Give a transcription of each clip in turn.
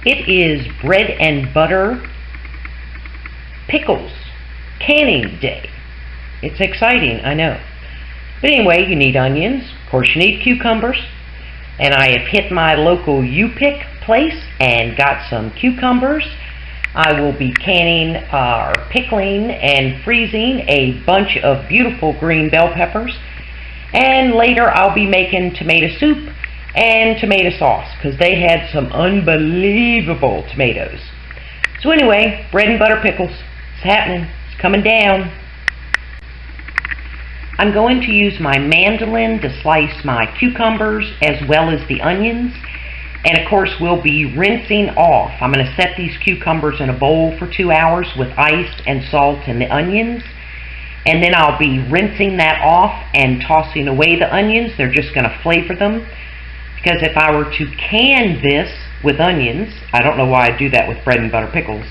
It is bread and butter pickles canning day. It's exciting, I know. But anyway, you need onions. Of course, you need cucumbers. And I have hit my local U-Pick place and got some cucumbers. I will be canning, pickling, and freezing a bunch of beautiful green bell peppers. And later I'll be making tomato soup and tomato sauce because they had some unbelievable tomatoes. So anyway, bread and butter pickles. It's happening. It's coming down. I'm going to use my mandolin to slice my cucumbers as well as the onions. And of course we'll be rinsing off. I'm going to set these cucumbers in a bowl for 2 hours with ice and salt and the onions. And then I'll be rinsing that off and tossing away the onions. They're just going to flavor them. Because if I were to can this with onions, I don't know why I do that with bread and butter pickles,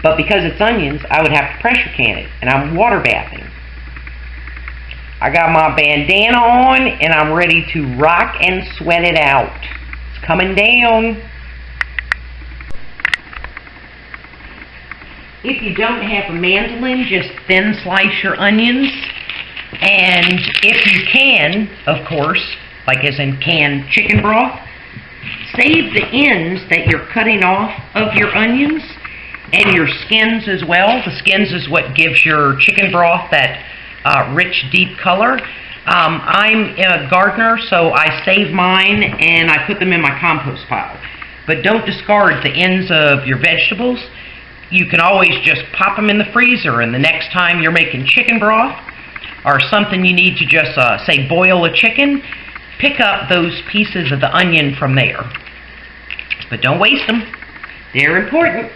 but because it's onions, I would have to pressure can it, and I'm water bathing. I got my bandana on, and I'm ready to rock and sweat it out. It's coming down. If you don't have a mandolin, just thin slice your onions. And if you can, of course, like as in canned chicken broth, save the ends that you're cutting off of your onions and your skins as well. The skins is what gives your chicken broth that rich, deep color. I'm a gardener, so I save mine and I put them in my compost pile. But don't discard the ends of your vegetables. You can always just pop them in the freezer, and the next time you're making chicken broth or something you need to just, say, boil a chicken, pick up those pieces of the onion from there. But don't waste them. They're important.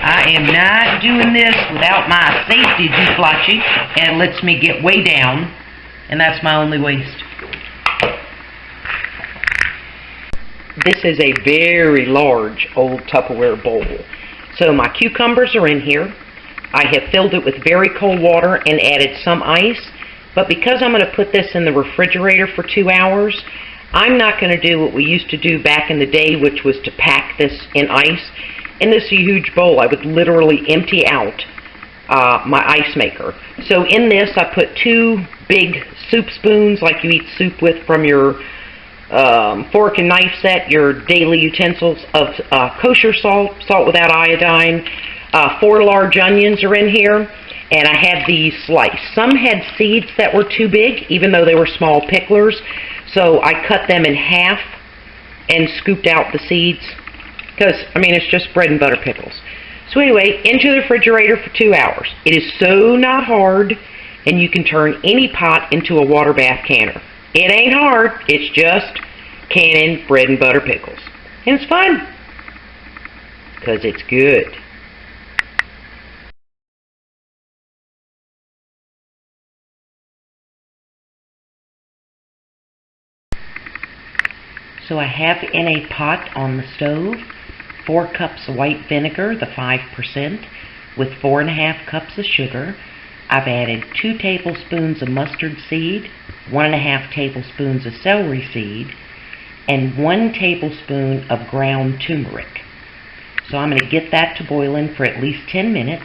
I am not doing this without my safety deflotchy, and it lets me get way down, and that's my only waste. This is a very large old Tupperware bowl. So my cucumbers are in here. I have filled it with very cold water and added some ice, but because I'm going to put this in the refrigerator for 2 hours, I'm not going to do what we used to do back in the day, which was to pack this in ice. In this huge bowl, I would literally empty out my ice maker. So in this, I put 2 big soup spoons, like you eat soup with from your fork and knife set, your daily utensils of kosher salt, salt without iodine. 4 large onions are in here, and I had these sliced. Some had seeds that were too big, even though they were small picklers, so I cut them in half and scooped out the seeds. Because, I mean, it's just bread and butter pickles. So anyway, into the refrigerator for 2 hours. It is so not hard, and you can turn any pot into a water bath canner. It ain't hard. It's just canning bread and butter pickles. And it's fun. Because it's good. So I have in a pot on the stove 4 cups of white vinegar, the 5%, with 4½ cups of sugar. I've added 2 tablespoons of mustard seed, 1½ tablespoons of celery seed, and 1 tablespoon of ground turmeric. So I'm going to get that to boiling for at least 10 minutes.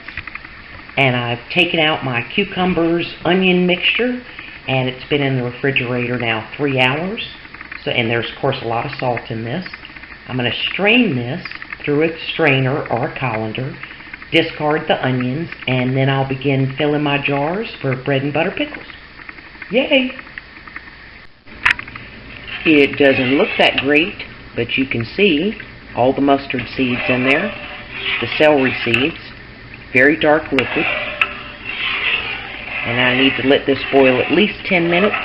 And I've taken out my cucumbers onion mixture, and it's been in the refrigerator now 3 hours. So, and there's of course a lot of salt in this. I'm going to strain this through a strainer or a colander, discard the onions, and then I'll begin filling my jars for bread and butter pickles. Yay! It doesn't look that great, but you can see all the mustard seeds in there, the celery seeds, very dark liquid, and I need to let this boil at least 10 minutes.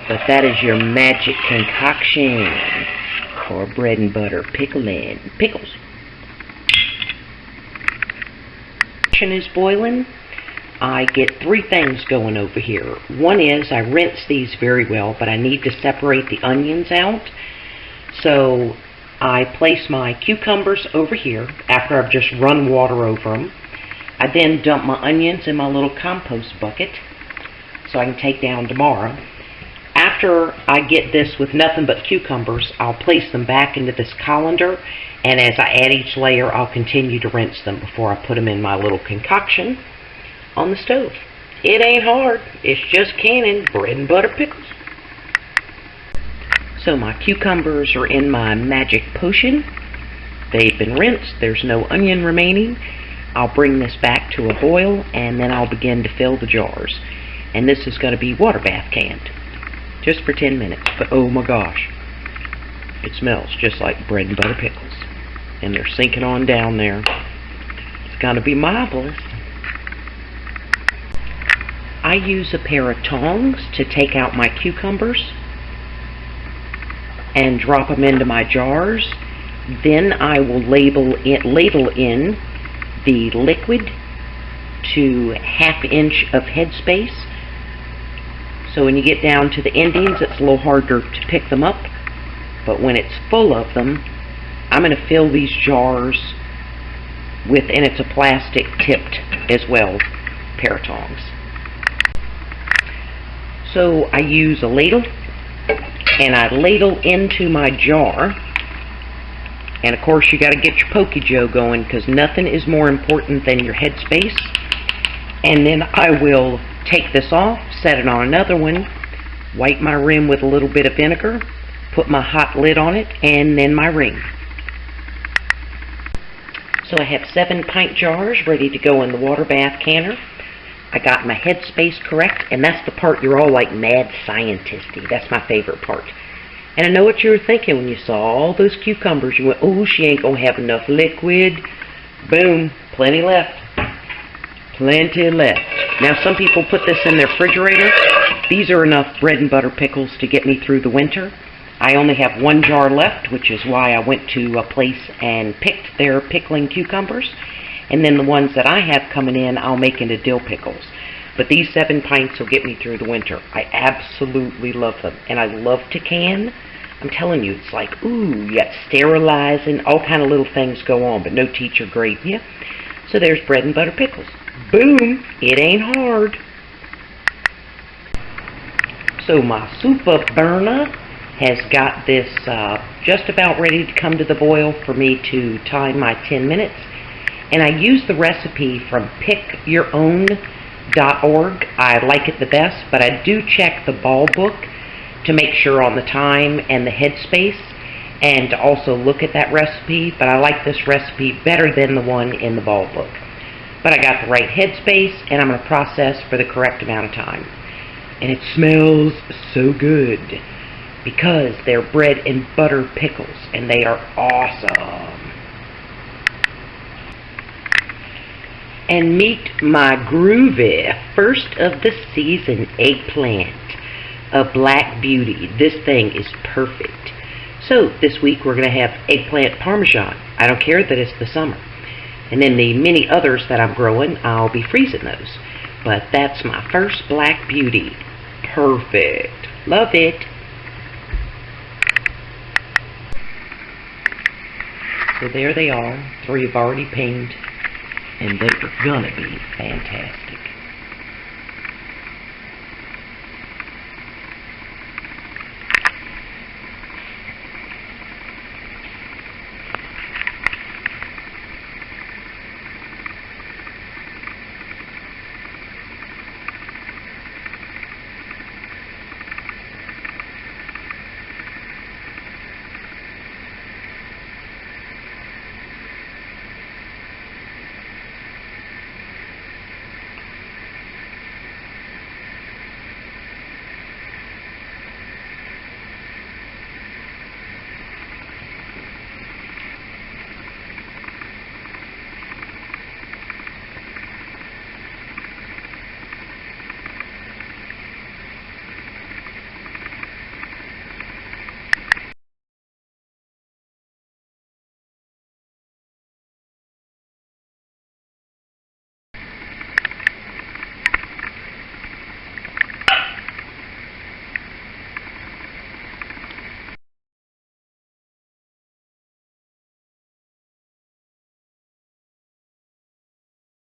But that is your magic concoction for bread and butter pickling. Pickles. Is boiling. I get three things going over here. One is I rinse these very well, but I need to separate the onions out. So I place my cucumbers over here after I've just run water over them. I then dump my onions in my little compost bucket so I can take down tomorrow. After I get this with nothing but cucumbers, I'll place them back into this colander, and as I add each layer, I'll continue to rinse them before I put them in my little concoction on the stove. It ain't hard. It's just canning bread and butter pickles. So my cucumbers are in my magic potion. They've been rinsed. There's no onion remaining. I'll bring this back to a boil, and then I'll begin to fill the jars. And this is going to be water bath canned. Just for 10 minutes. But oh my gosh, it smells just like bread and butter pickles. And they're sinking on down there. It's going to be marvelous. I use a pair of tongs to take out my cucumbers and drop them into my jars. Then I will ladle in the liquid to 1/2 inch of headspace. So when you get down to the endings, it's a little harder to pick them up. But when it's full of them, I'm going to fill these jars with, and it's a plastic tipped as well, pair of tongs. So I use a ladle, and I ladle into my jar. And of course you got to get your Pokey Joe going, because nothing is more important than your headspace. And then I will take this off, set it on another one, wipe my rim with a little bit of vinegar, put my hot lid on it, and then my ring. So I have 7 pint jars ready to go in the water bath canner. I got my headspace correct, and that's the part you're all like mad scientisty. That's my favorite part. And I know what you were thinking when you saw all those cucumbers. You went, oh, she ain't going to have enough liquid. Boom, plenty left. Plenty left. Now some people put this in their refrigerator. These are enough bread and butter pickles to get me through the winter. I only have 1 jar left, which is why I went to a place and picked their pickling cucumbers. And then the ones that I have coming in, I'll make into dill pickles. But these 7 pints will get me through the winter. I absolutely love them. And I love to can. I'm telling you, it's like, ooh, you got sterilizing, all kind of little things go on, but no teacher grade you. So there's bread and butter pickles. Boom! It ain't hard. So my super burner has got this just about ready to come to the boil for me to time my 10 minutes. And I use the recipe from pickyourown.org. I like it the best, but I do check the ball book to make sure on the time and the headspace, and to also look at that recipe. But I like this recipe better than the one in the ball book. But I got the right headspace, and I'm going to process for the correct amount of time. And it smells so good because they're bread and butter pickles, and they are awesome. And meet my groovy first of the season eggplant, a black beauty. This thing is perfect. So this week we're going to have eggplant parmesan. I don't care that it's the summer. And then the many others that I'm growing, I'll be freezing those. But that's my first black beauty. Perfect. Love it. So there they are. 3 have already pinged. And they're gonna be fantastic.